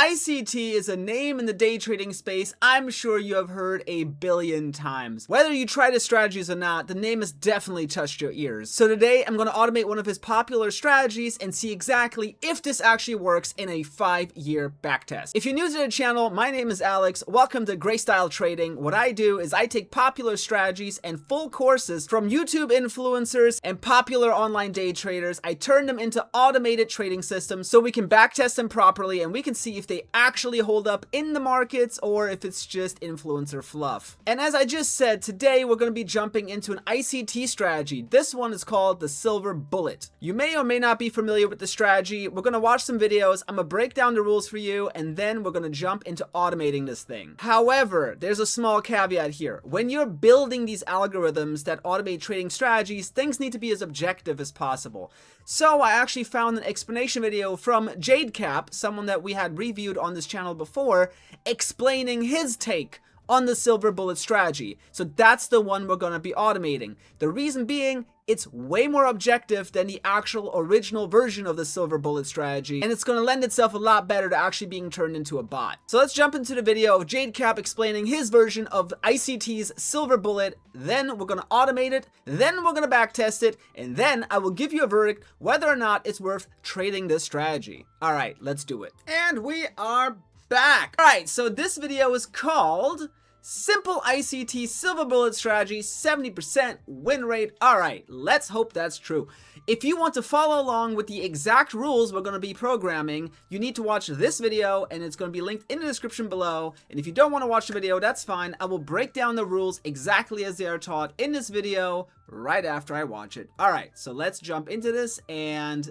ICT is a name in the day trading space I'm sure you have heard a billion times. Whether you try the strategies or not, the name has definitely touched your ears. So today I'm going to automate one of his popular strategies and see exactly if this actually works in a 5-year backtest. If you're new to the channel, my name is Alex. Welcome to Gray Style Trading. What I do is I take popular strategies and full courses from YouTube influencers and popular online day traders. I turn them into automated trading systems so we can backtest them properly and we can see if they actually hold up in the markets or if it's just influencer fluff. And as I just said, today we're going to be jumping into an ICT strategy. This one is called the Silver Bullet. You may or may not be familiar with the strategy. We're going to watch some videos. I'm going to break down the rules for you and then we're going to jump into automating this thing. However, there's a small caveat here. When you're building these algorithms that automate trading strategies, things need to be as objective as possible. So I actually found an explanation video from JadeCap, someone that we had reviewed on this channel before, explaining his take on the Silver Bullet strategy. So that's the one we're going to be automating. The reason being, it's way more objective than the actual original version of the Silver Bullet strategy, and it's going to lend itself a lot better to actually being turned into a bot. So let's jump into the video of JadeCap explaining his version of ICT's Silver Bullet. Then we're going to automate it, then we're going to backtest it, and then I will give you a verdict whether or not it's worth trading this strategy. All right, let's do it. And we are back. All right, so this video is called Simple ICT Silver Bullet Strategy, 70% win rate. All right, let's hope that's true. If you want to follow along with the exact rules we're going to be programming, you need to watch this video and it's going to be linked in the description below. And if you don't want to watch the video, that's fine. I will break down the rules exactly as they are taught in this video right after I watch it. All right, so let's jump into this and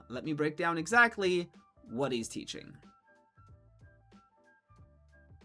let me break down exactly what he's teaching.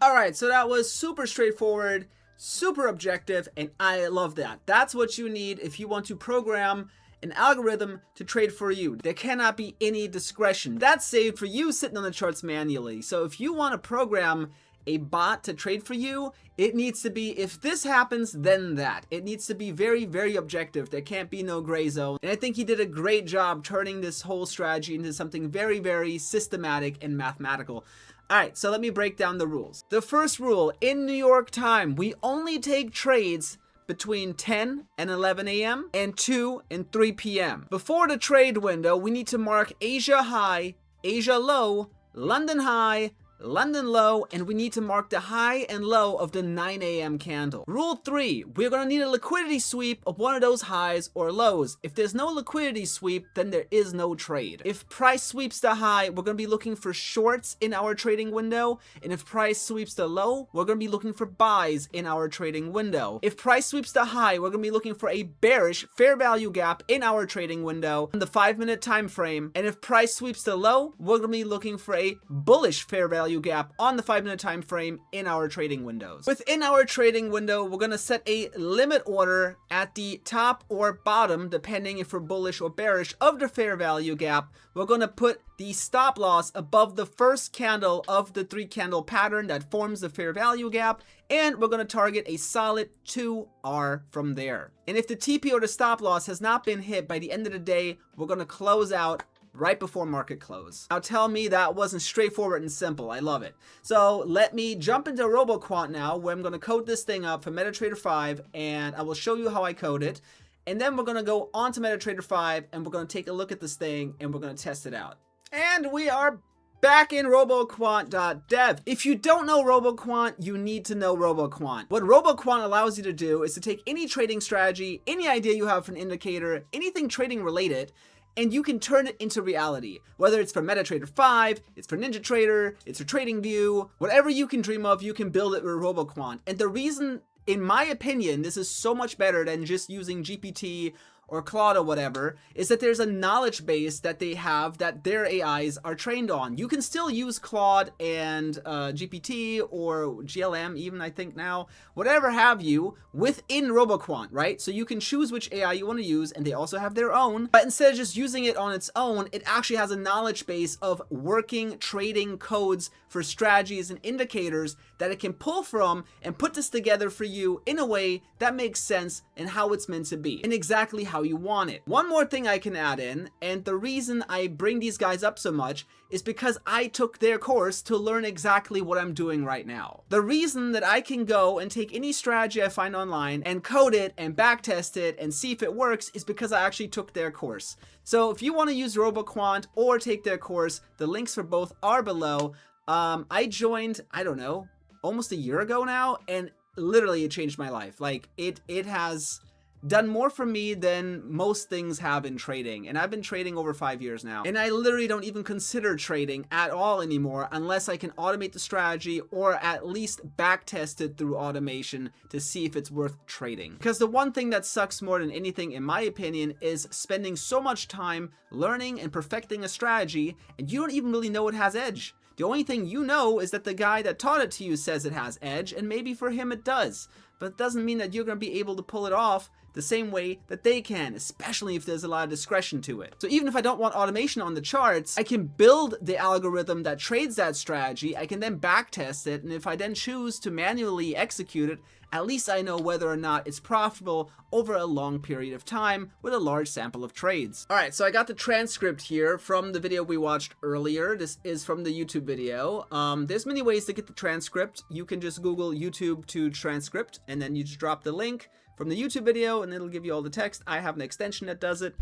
Alright, so that was super straightforward, super objective, and I love that. That's what you need if you want to program an algorithm to trade for you. There cannot be any discretion. That's saved for you sitting on the charts manually. So if you want to program a bot to trade for you, it needs to be, if this happens, then that. It needs to be very, very objective. There can't be no gray zone. And I think he did a great job turning this whole strategy into something very, very systematic and mathematical. Alright, so let me break down the rules. The first rule, in New York time, we only take trades between 10 and 11 a.m. and 2 and 3 p.m. Before the trade window, we need to mark Asia high, Asia low, London high, London low, and we need to mark the high and low of the 9 a.m. candle. Rule 3, we're going to need a liquidity sweep of one of those highs or lows. If there's no liquidity sweep, then there is no trade. If price sweeps the high, we're going to be looking for shorts in our trading window, and if price sweeps the low, we're going to be looking for buys in our trading window. If price sweeps the high, we're going to be looking for a bearish fair value gap in our trading window in the 5-minute time frame, and if price sweeps the low, we're going to be looking for a bullish fair value gap on the 5-minute time frame in our trading windows. Within our trading window, we're going to set a limit order at the top or bottom, depending if we're bullish or bearish, of the fair value gap. We're going to put the stop loss above the first candle of the 3-candle pattern that forms the fair value gap, and we're going to target a solid 2R from there. And if the TP or the stop loss has not been hit by the end of the day, we're going to close out right before market close. Now tell me that wasn't straightforward and simple. I love it. So let me jump into RoboQuant now, where I'm going to code this thing up for MetaTrader 5, and I will show you how I code it. And then we're going to go on to MetaTrader 5, and we're going to take a look at this thing, and we're going to test it out. And we are back in RoboQuant.dev. If you don't know RoboQuant, you need to know RoboQuant. What RoboQuant allows you to do is to take any trading strategy, any idea you have for an indicator, anything trading related, and you can turn it into reality. Whether it's for MetaTrader 5, it's for NinjaTrader, it's for TradingView, whatever you can dream of, you can build it with RoboQuant. And the reason, in my opinion, this is so much better than just using GPT or Claude or whatever, is that there's a knowledge base that they have that their AIs are trained on. You can still use Claude and GPT or GLM even, I think now, whatever have you, within RoboQuant, right? So you can choose which AI you want to use, and they also have their own. But instead of just using it on its own, it actually has a knowledge base of working trading codes for strategies and indicators that it can pull from and put this together for you in a way that makes sense and how it's meant to be, and exactly how how you want it. One more thing I can add in, and the reason I bring these guys up so much is because I took their course to learn exactly what I'm doing right now. The reason that I can go and take any strategy I find online and code it and backtest it and see if it works is because I actually took their course. So if you want to use RoboQuant or take their course, the links for both are below. I joined, I don't know, almost a year ago now, and literally it changed my life. Like it has done more for me than most things have in trading, and I've been trading over 5 years now, and I literally don't even consider trading at all anymore unless I can automate the strategy or at least backtest it through automation to see if it's worth trading. Because the one thing that sucks more than anything, in my opinion, is spending so much time learning and perfecting a strategy and you don't even really know it has edge. The only thing you know is that the guy that taught it to you says it has edge, and maybe for him it does. But it doesn't mean that you're going to be able to pull it off the same way that they can, especially if there's a lot of discretion to it. So even if I don't want automation on the charts, I can build the algorithm that trades that strategy. I can then backtest it, and if I then choose to manually execute it, at least I know whether or not it's profitable over a long period of time with a large sample of trades. All right, so I got the transcript here from the video we watched earlier. This is from the YouTube video. There's many ways to get the transcript. You can just Google YouTube to transcript, and then you just drop the link from the YouTube video, and it'll give you all the text. I have an extension that does it.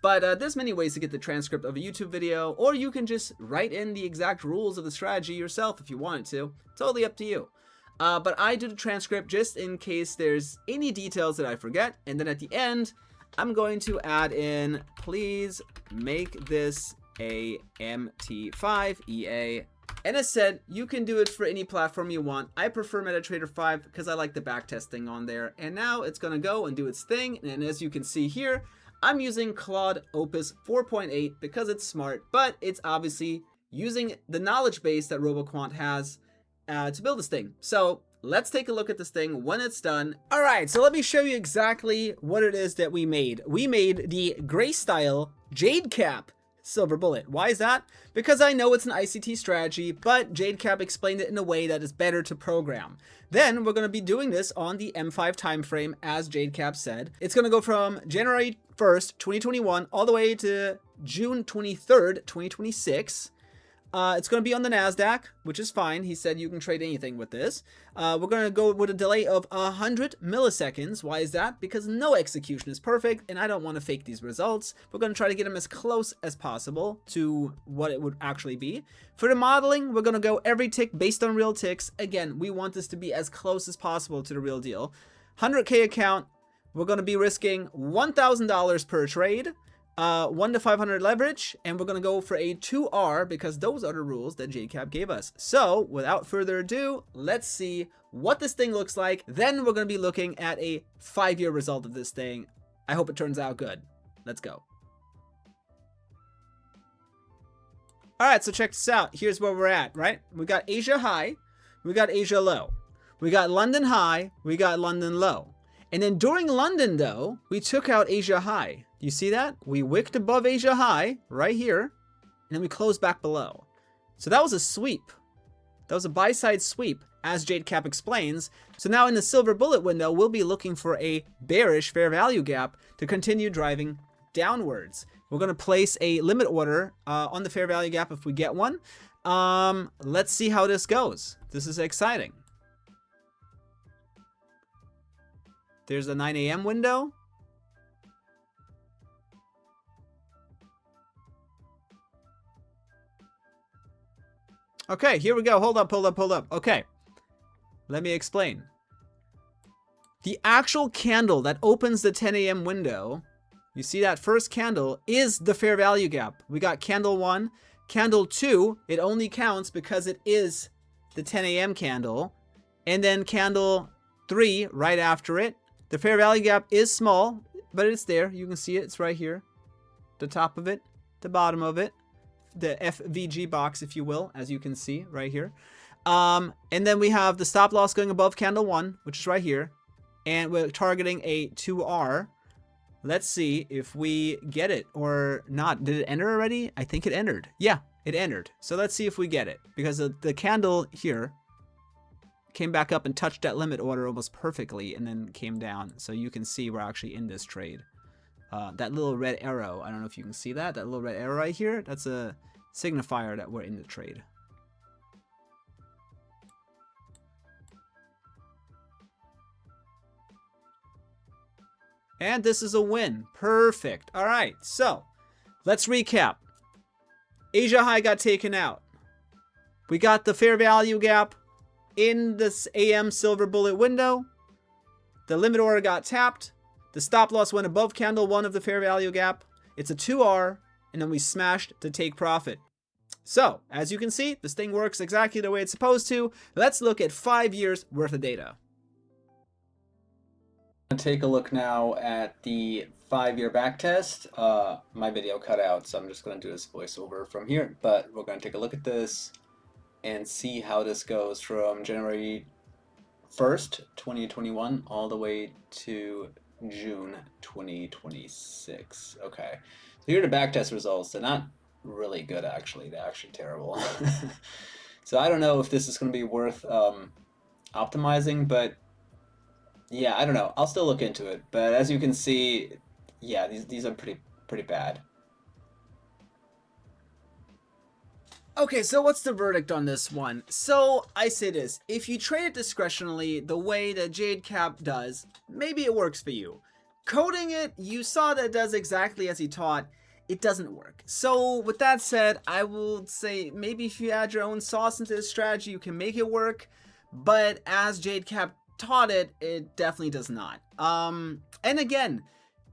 But there's many ways to get the transcript of a YouTube video, or you can just write in the exact rules of the strategy yourself if you wanted to. Totally up to you. But I do the transcript just in case there's any details that I forget. And then at the end, I'm going to add in, please make this a MT5 EA. And as said, you can do it for any platform you want. I prefer MetaTrader 5 because I like the backtesting on there. And now it's going to go and do its thing. And as you can see here, I'm using Claude Opus 4.8 because it's smart, but it's obviously using the knowledge base that RoboQuant has to build this thing. So let's take a look at this thing when it's done. All right, so let me show you exactly what it is that we made. We made the gray style JadeCap Silver Bullet. Why is that? Because I know it's an ICT strategy, but JadeCap explained it in a way that is better to program. Then we're going to be doing this on the M5 time frame, as JadeCap said. It's going to go from January 1st, 2021, all the way to June 23rd, 2026. It's going to be on the NASDAQ, which is fine. He said you can trade anything with this. We're going to go with a delay of 100 milliseconds. Why is that? Because no execution is perfect, and I don't want to fake these results. We're going to try to get them as close as possible to what it would actually be. For the modeling, we're going to go every tick based on real ticks. Again, we want this to be as close as possible to the real deal. 100K account, we're going to be risking $1,000 per trade. 1 to 500 leverage, and we're going to go for a 2R because those are the rules that JadeCap gave us. So without further ado, let's see what this thing looks like. Then we're going to be looking at a 5-year result of this thing. I hope it turns out good. Let's go. All right, so check this out. Here's where we're at, right? We got Asia high, we got Asia low, we got London high, we got London low. And then during London, though, we took out Asia high. You see that? We wicked above Asia high right here, and then we closed back below. So that was a sweep. That was a buy-side sweep, as JadeCap explains. So now in the silver bullet window, we'll be looking for a bearish fair value gap to continue driving downwards. We're going to place a limit order on the fair value gap if we get one. Let's see how this goes. This is exciting. There's a 9 a.m. window. Okay, here we go. Hold up. Okay, let me explain. The actual candle that opens the 10 a.m. window, you see that first candle, is the fair value gap. We got candle 1, candle 2. It only counts because it is the 10 a.m. candle. And then candle 3 right after it. The fair value gap is small, but it's there. You can see it. It's right here. The top of it, the bottom of it. The FVG box, if you will, as you can see right here. And then we have the stop loss going above candle 1, which is right here. And we're targeting a 2R. Let's see if we get it or not. Did it enter already? I think it entered. Yeah, it entered. So let's see if we get it. Because the candle here came back up and touched that limit order almost perfectly and then came down. So you can see we're actually in this trade. that little red arrow. I don't know if you can see that. That little red arrow right here. That's a signifier that we're in the trade. And this is a win. Perfect. All right, so let's recap. Asia high got taken out. We got the fair value gap in this AM silver bullet window. The limit order got tapped. The stop loss went above candle 1 of the fair value gap. It's a 2R, and then we smashed to take profit. So, as you can see, this thing works exactly the way it's supposed to. Let's look at 5 years worth of data. Take a look now at the 5-year backtest. My video cut out, so I'm just going to do this voiceover from here. But we're going to take a look at this and see how this goes from January 1st, 2021, all the way to June 2026. Okay, so here are the backtest results. They're not really good, actually. They're actually terrible. So I don't know if this is going to be worth optimizing, but yeah, I don't know. I'll still look into it. But as you can see, yeah, these are pretty bad. Okay, so what's the verdict on this one? So I say this, if you trade it discretionally the way that JadeCap does, maybe it works for you. Coding it, you saw that it does exactly as he taught. It doesn't work. So with that said, I will say maybe if you add your own sauce into this strategy, you can make it work. But as JadeCap taught it, it definitely does not. And again,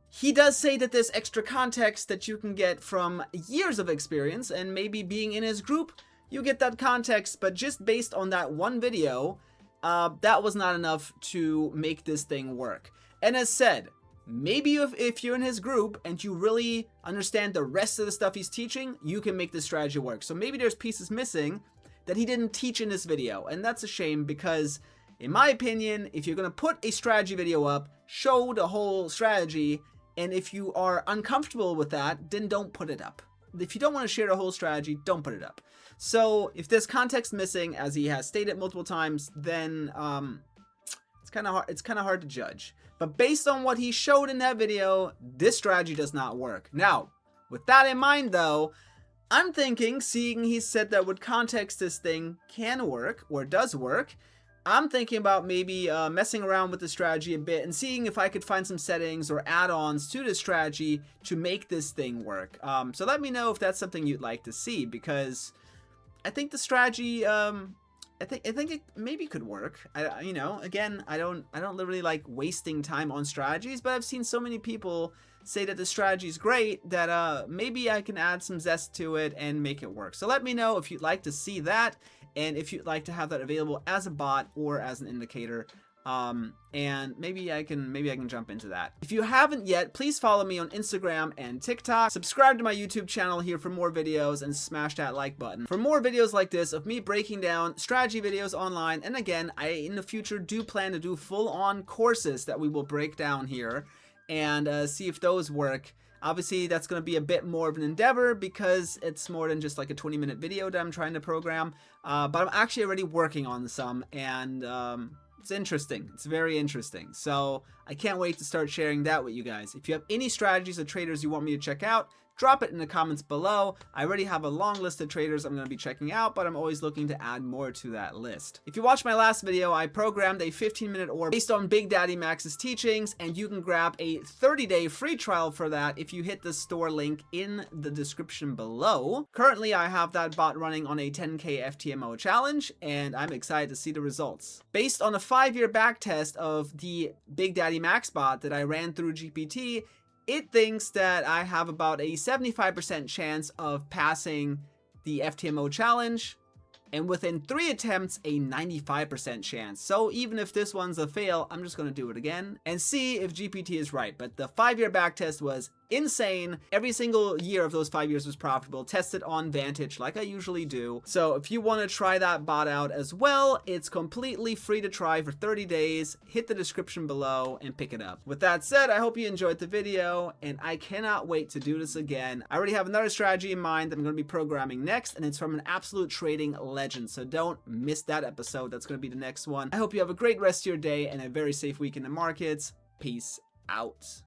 he does say that there's extra context that you can get from years of experience, and maybe being in his group, you get that context, but just based on that one video, that was not enough to make this thing work. And as said, maybe if you're in his group and you really understand the rest of the stuff he's teaching, you can make this strategy work. So maybe there's pieces missing that he didn't teach in this video, and that's a shame because, in my opinion, if you're going to put a strategy video up, show the whole strategy. And if you are uncomfortable with that, then don't put it up. If you don't want to share the whole strategy, don't put it up. So if there's context missing, as he has stated multiple times, then it's kind of hard to judge. But based on what he showed in that video, this strategy does not work. Now, with that in mind, though, I'm thinking, seeing he said that with context this thing can work or does work, I'm thinking about maybe messing around with the strategy a bit and seeing if I could find some settings or add-ons to the strategy to make this thing work. So let me know if that's something you'd like to see, because I think the strategy, I think it maybe could work. You know, again, I don't literally like wasting time on strategies, but I've seen so many people say that the strategy is great that maybe I can add some zest to it and make it work. So let me know if you'd like to see that, and if you'd like to have that available as a bot or as an indicator, and maybe I can jump into that. If you haven't yet, please follow me on Instagram and TikTok. Subscribe to my YouTube channel here for more videos, and smash that like button for more videos like this of me breaking down strategy videos online. And again, I in the future do plan to do full-on courses that we will break down here and see if those work. Obviously, that's going to be a bit more of an endeavor because it's more than just like a 20-minute video that I'm trying to program. But I'm actually already working on some, and it's interesting. It's very interesting. So I can't wait to start sharing that with you guys. If you have any strategies or traders you want me to check out, drop it in the comments below. I already have a long list of traders I'm going to be checking out, but I'm always looking to add more to that list. If you watched my last video, I programmed a 15-minute order based on Big Daddy Max's teachings, and you can grab a 30-day free trial for that if you hit the store link in the description below. Currently, I have that bot running on a 10K FTMO challenge, and I'm excited to see the results. Based on a 5-year backtest of the Big Daddy Max bot that I ran through GPT, it thinks that I have about a 75% chance of passing the FTMO challenge, and within 3 attempts, a 95% chance. So even if this one's a fail, I'm just going to do it again and see if GPT is right. But the 5-year backtest was insane. Every single year of those 5 years was profitable. Tested on Vantage like I usually do. So if you want to try that bot out as well, it's completely free to try for 30 days. Hit the description below and pick it up. With that said, I hope you enjoyed the video, and I cannot wait to do this again. I already have another strategy in mind that I'm going to be programming next, and it's from an absolute trading legend. So don't miss that episode. That's going to be the next one. I hope you have a great rest of your day and a very safe week in the markets. Peace out.